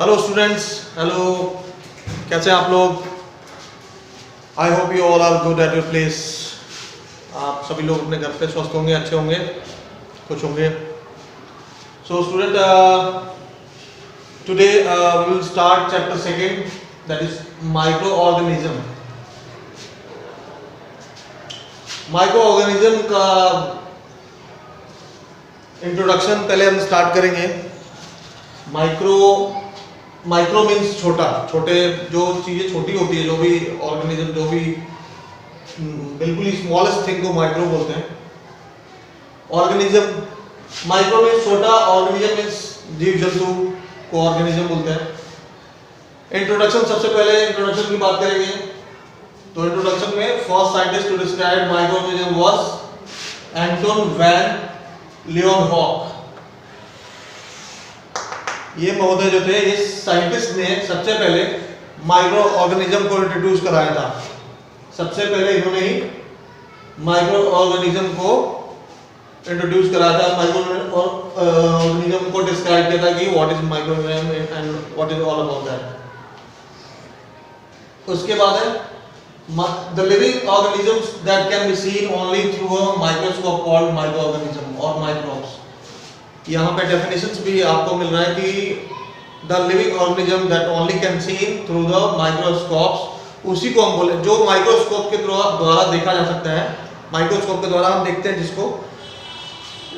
Hello students, hello, कैसे हैं आप लोग? I hope you all are good at your place. आप सभी लोग अपने घर पे स्वस्थ होंगे, अच्छे होंगे, खुश होंगे। So student, today we will start chapter second, that is micro organism. Micro organism का इंट्रोडक्शन पहले हम स्टार्ट करेंगे। माइक्रो मीन्स छोटा, छोटे जो चीज़ें छोटी होती है, जो भी ऑर्गेनिज्म, जो भी बिल्कुल ही स्मॉलेस्ट थिंग को माइक्रो बोलते हैं। ऑर्गेनिज्म, माइक्रो मीन्स छोटा, ऑर्गेनिज्म मीन्स जीव जंतु को ऑर्गेनिज्म बोलते हैं। इंट्रोडक्शन, सबसे पहले इंट्रोडक्शन की बात करेंगे। तो इंट्रोडक्शन में first scientist to describe microorganism was Antonie van Leeuwenhoek. ये महोदय जो थे, ये साइंटिस्ट ने सबसे पहले माइक्रो ऑर्गेनिज्म को इंट्रोड्यूस कराया था। सबसे पहले इन्होंने ही माइक्रो ऑर्गेनिज्म को इंट्रोड्यूस कराया था, माइक्रो ऑर्गेनिज्म को डिस्क्राइब किया था कि what is micro organism and what is all about that. उसके बाद है the living organisms that can be seen only through a microscope called micro organism और माइक्रोब्स। यहाँ पे डेफिनेशंस भी आपको मिल रहा है कि the living organism that only can seen through the microscopes, उसी को हम बोले जो माइक्रोस्कोप के द्वारा देखा जा सकता है। माइक्रोस्कोप के द्वारा हम देखते हैं जिसको,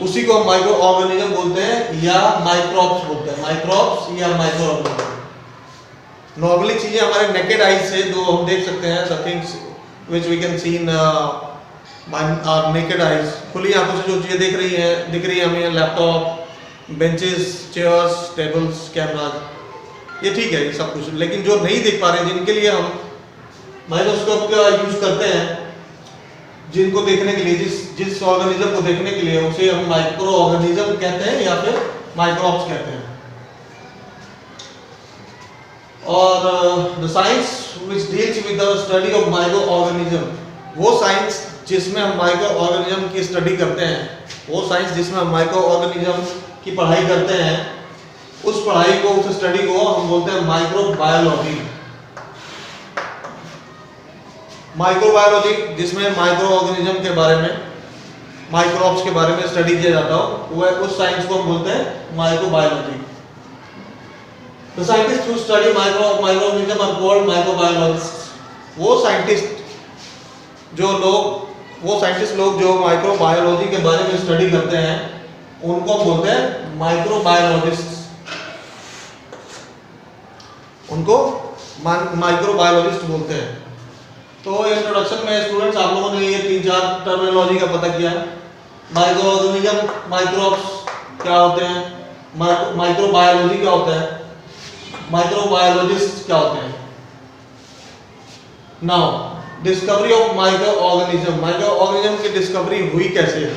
उसी को हम माइक्रो ऑर्गेनिज्म बोलते हैं या माइक्रोब्स बोलते हैं। माइक्रोब्स या माइक्रो ऑर्गेनिज्म नॉर्मली चीजें हमारे नेकेड आईज से जो हम देख सकते हैं, the things which we can see in our naked eyes, खुली आंखों से जो चीजें दिख रही है हमें, laptop, benches, chairs, tables, cameras, ये ठीक है, ये सब कुछ। लेकिन जो नहीं देख पा रहे हैं, जिनके लिए हम माइक्रोस्कोप का यूज करते हैं, जिनको देखने के लिए, जिस ऑर्गेनिज्म को देखने के लिए, उसे हम माइक्रो ऑर्गेनिज्म कहते हैं या फिर माइक्रोब्स कहते हैं। और the science which deals with the study of micro organism, वो साइंस जिसमें हम माइक्रो ऑर्गेनिज्म की स्टडी करते हैं, वो साइंस जिसमें हम माइक्रो ऑर्गेनिज्म की पढ़ाई करते हैं, उस पढ़ाई को, उस स्टडी को हम बोलते हैं माइक्रोबायोलॉजी। माइक्रोबायोलॉजी जिसमें माइक्रो ऑर्गेनिज्म के बारे में, माइक्रोब्स के बारे में स्टडी किया जाता हो, वो उस साइंस को हम बोलते हैं microbiology. The scientists who study microorganism are called microbiologists। वो साइंटिस्ट लोग जो माइक्रोबायोलॉजी के बारे में स्टडी करते हैं, उनको हम बोलते हैं माइक्रोबायोलॉजिस्ट। उनको माइक्रोबायोलॉजिस्ट बोलते हैं। तो इंट्रोडक्शन में स्टूडेंट्स आप लोगों ने ये 3-4 टर्मिनोलॉजी का पता किया। माइक्रोऑर्गेनिज्म, माइक्रोब्स क्या होते हैं, माइक्रोबायोलॉजी क्या होता है, माइक्रोबायोलॉजिस्ट क्या होते हैं। नाउ डिस्कवरी ऑफ माइक्रोऑर्गेनिज्म की डिस्कवरी हुई कैसे है?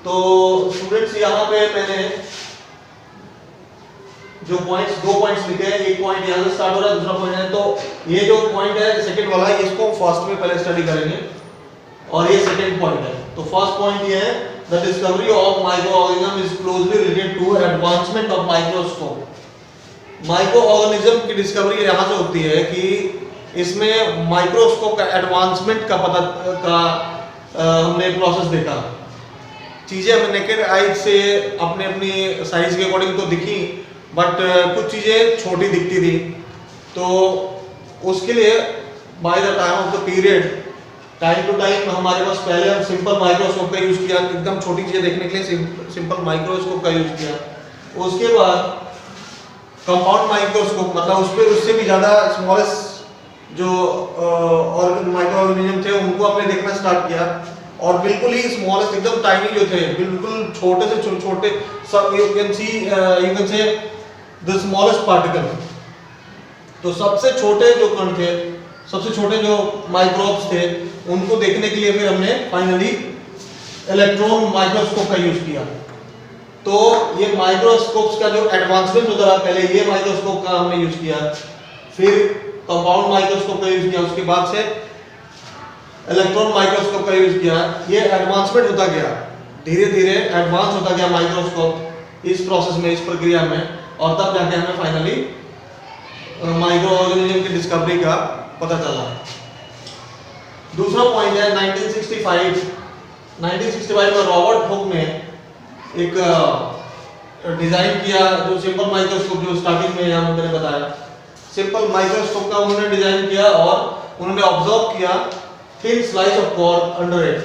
तो स्टूडेंट्स यहाँ पे मैंने जो पॉइंट्स, 2 पॉइंट्स लिखे हैं, एक पॉइंट यहाँ से स्टार्ट हो रहा है, दूसरा पॉइंट है। तो ये जो पॉइंट है सेकंड वाला, इसको फर्स्ट में पहले स्टडी करेंगे और ये सेकंड पॉइंट है। तो फर्स्ट पॉइंट ये है, the discovery of microorganism is closely related to advancement of microscope. Micro organism की डिस्कवरी यहाँ से होती है कि इसमें माइक्रोस्कोप का एडवांसमेंट का हमने प्रोसेस देखा। चीज़ें हमें नेकेड आई से अपनी साइज के अकॉर्डिंग तो दिखी, बट कुछ चीज़ें छोटी दिखती थी। तो उसके लिए by the time of the period, time to time हमारे पास पहले हम सिंपल माइक्रोस्कोप का यूज़ किया, एकदम छोटी चीज़ें देखने के लिए सिंपल माइक्रोस्कोप का यूज़ किया। उसके बाद कंपाउंड माइक्रोस्कोप, मतलब उससे भी ज़्यादा स्मॉलेस्ट जो माइक्रो ऑर्गेनिज्म थे, उनको हमने देखना स्टार्ट किया। और बिल्कुल ही स्मॉलेस्ट, एकदम टाइनी जो थे, बिल्कुल छोटे से छोटे, सब you can say the smallest particle. तो सबसे छोटे जो कण थे, सबसे छोटे जो माइक्रोब्स थे, उनको देखने के लिए फिर हमने फाइनली इलेक्ट्रॉन माइक्रोस्कोप का यूज किया। तो ये माइक्रोस्कोप्स का जो एडवांसमेंट होता रहा, पहले ये माइक्रोस्कोप का हमने यूज किया, फिर कंपाउंड माइक्रोस्कोप का यूज किया, उसके बाद से इलेक्ट्रॉन माइक्रोस्कोप का यूज किया। ये एडवांसमेंट होता गया, धीरे धीरे एडवांस होता गया माइक्रोस्कोप इस प्रोसेस में, इस प्रक्रिया में। और तब जाके हमें फाइनली माइक्रो ऑर्गेनिज्म की डिस्कवरी का पता चला। दूसरा पॉइंट है 1965 में रॉबर्ट हुक ने एक डिजाइन किया जो सिंपल माइक्रोस्कोप, जो स्टार्टिंग में यहाँ मैंने बताया, सिंपल माइक्रोस्कोप का उन्होंने डिजाइन किया और उन्होंने ऑब्जर्व किया thin slice of cork under it.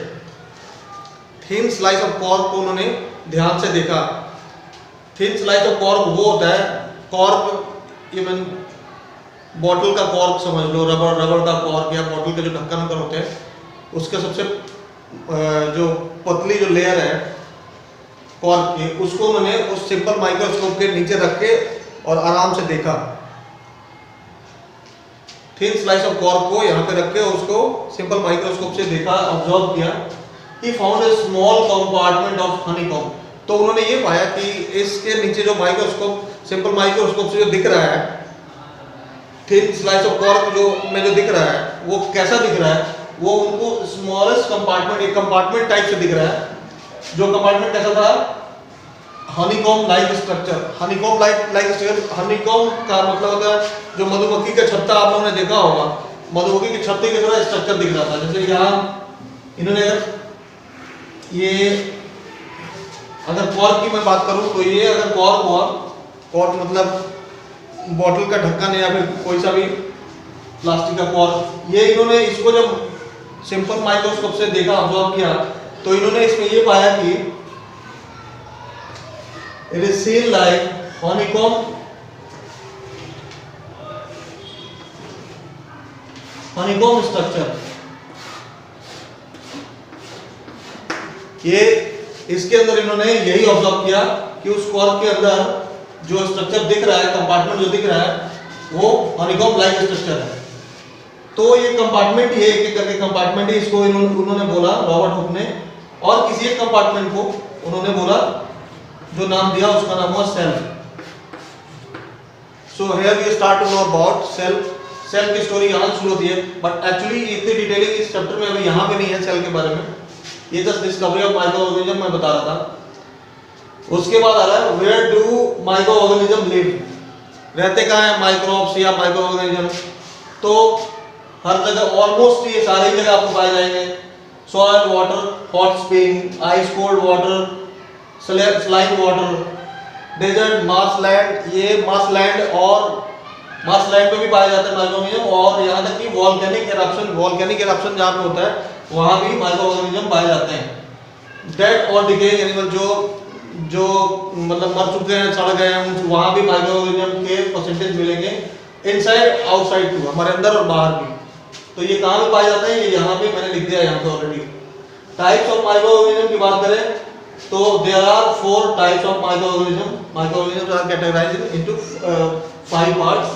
Thin slice of cork को उन्होंने ध्यान से देखा। थिन स्लाइस ऑफ कॉर्क वो होता है, कॉर्क इवन बॉटल का कॉर्क समझ लो, रबर का कॉर्क या बॉटल के जो ढक्कन होते हैं उसके सबसे जो पतली जो लेयर है कॉर्क की, उसको उन्होंने उस सिंपल माइक्रोस्कोप के नीचे रख के और आराम से देखा। थिन स्लाइस ऑफ कॉर्क को यहाँ पे रख के उसको सिंपल माइक्रोस्कोप से देखा, ऑब्जर्व किया। He found a small compartment of honeycomb। तो उन्होंने ये पाया कि इसके नीचे जो माइक्रोस्कोप, सिंपल माइक्रोस्कोप से जो दिख रहा है, थिन स्लाइस ऑफ कॉर्क जो में जो दिख रहा है वो कैसा दिख रहा है, वो उनको स्मॉलेस्ट कंपार्टमेंट, एक कंपार्टमेंट टाइप से दिख रहा है। जो कंपार्टमेंट कैसा था, honeycomb like structure. Honeycomb like structure, honeycomb का मतलब होता है जो मधुमक्खी का छत्ता आप लोगों ने देखा होगा, मधुमक्खी के छत्ते की तरह स्ट्रक्चर दिख रहा था। जैसे यहाँ इन्होंने ये अगर कॉर्क की मैं बात करूं तो ये अगर कॉर्क हुआ, कॉर्क मतलब बॉटल का ढक्कन या फिर कोई सा भी प्लास्टिक का कॉर्क, ये इन्होंने इसको जब सिंपल माइक्रोस्कोप से देखा, ऑब्जर्व किया, तो इन्होंने इसमें ये पाया कि it is seen like honeycomb structure. ये इसके अंदर इन्होंने यही ऑब्जर्व किया कि उस कॉर्क के अंदर जो स्ट्रक्चर दिख रहा है, कंपार्टमेंट जो दिख रहा है, वो हनीकॉम्ब लाइक स्ट्रक्चर है। तो ये कंपार्टमेंट ही है, एक एक करके कंपार्टमेंट ही इसको उन्होंने बोला रॉबर्ट हुक ने, और किसी एक कंपार्टमेंट को उन्होंने बोला, जो नाम दिया उसका नाम हुआ cell. So here we start to know about cell. Cell की स्टोरी यहाँ शुरू होती है, बट एक्चुअली इतनी डिटेलिंग इस चैप्टर में अभी यहाँ पे नहीं है सेल के बारे में। ये just discovery of micro organism मैं बता रहा था। उसके बाद आ रहा है where do micro organism live, रहते कहाँ हैं माइक्रोब्स या माइक्रो ऑर्गेनिज्म। तो हर जगह, ऑलमोस्ट ये सारी जगह आपको पाए जाएंगे। Soil water, hot spring, ice cold water, slime water, desert, marshland, ये मार्शलैंड और मार्शलैंड पे भी पाया जाता है माइक्रो ऑर्गेनिज्म, और यहाँ तक कि वॉल्केनिक एरप्शन जहाँ पे होता है वहाँ भी माइक्रो ऑर्गेनिज्म पाए जाते हैं। डेड और डिकेइंग एनिमल, जो मतलब मर चुके हैं, सड़ गए हैं, वहाँ भी माइक्रो ऑर्गेनिज्म के परसेंटेज मिलेंगे, इनसाइड आउटसाइड टू, हमारे अंदर और बाहर भी। तो ये कहाँ पे पाए जाते हैं, ये यहाँ पे मैंने लिख दिया यहाँ पे already. Types of micro organism की बात करें तो there are 4 types of micro organism. Micro organism are categorised into 5 parts.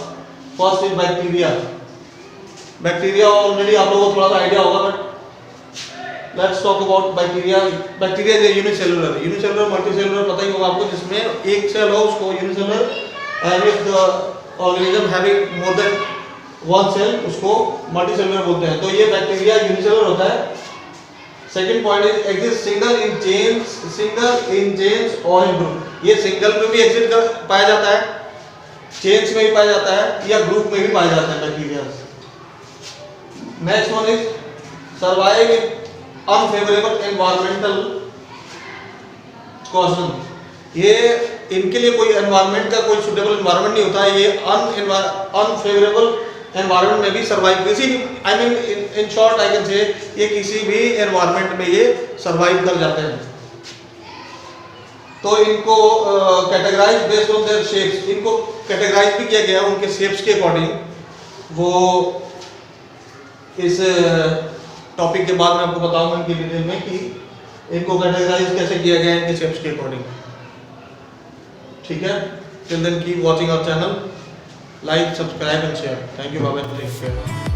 First is bacteria. Bacteria already आप लोगों को थोड़ा सा आइडिया होगा, but let's talk about bacteria. Bacteria is unicellular multicellular पता ही होगा आपको, जिसमें एक सेल हो उसको unicellular, and if the organism having more than 1 cell उसको मल्टीसेलुलर बोलते हैं। तो ये बैक्टीरिया यूनिसेलुलर होता है। Second point is exist single in chains और इन ग्रुप। ये सिंगल में भी एग्जिस्ट पाया जाता है, चेन्स में भी पाया जाता है, या ग्रुप में भी पाया जाता है bacteria. Next one is survive in unfavourable environmental conditions. ये इनके लिए कोई एनवायरमेंट का कोई सुटेबल एनवायरमेंट नहीं होता है, ये अनफेवरेबल एनवायरमेंट में भी सर्वाइव, किसी I mean in short I can say ये किसी भी एनवायरमेंट में ये सर्वाइव कर जाते हैं। तो इनको categorise based on their shapes, इनको कैटेगराइज भी किया गया उनके शेप्स के अकॉर्डिंग। वो इस टॉपिक के बाद मैं आपको बताऊंगा इनकी डिटेल में कि इनको कैटेगराइज कैसे किया गया इनके शेप्स के अकॉर्डिंग। ठीक है, till then keep watching our channel, like, subscribe and share. Thank you, bye bye, take care.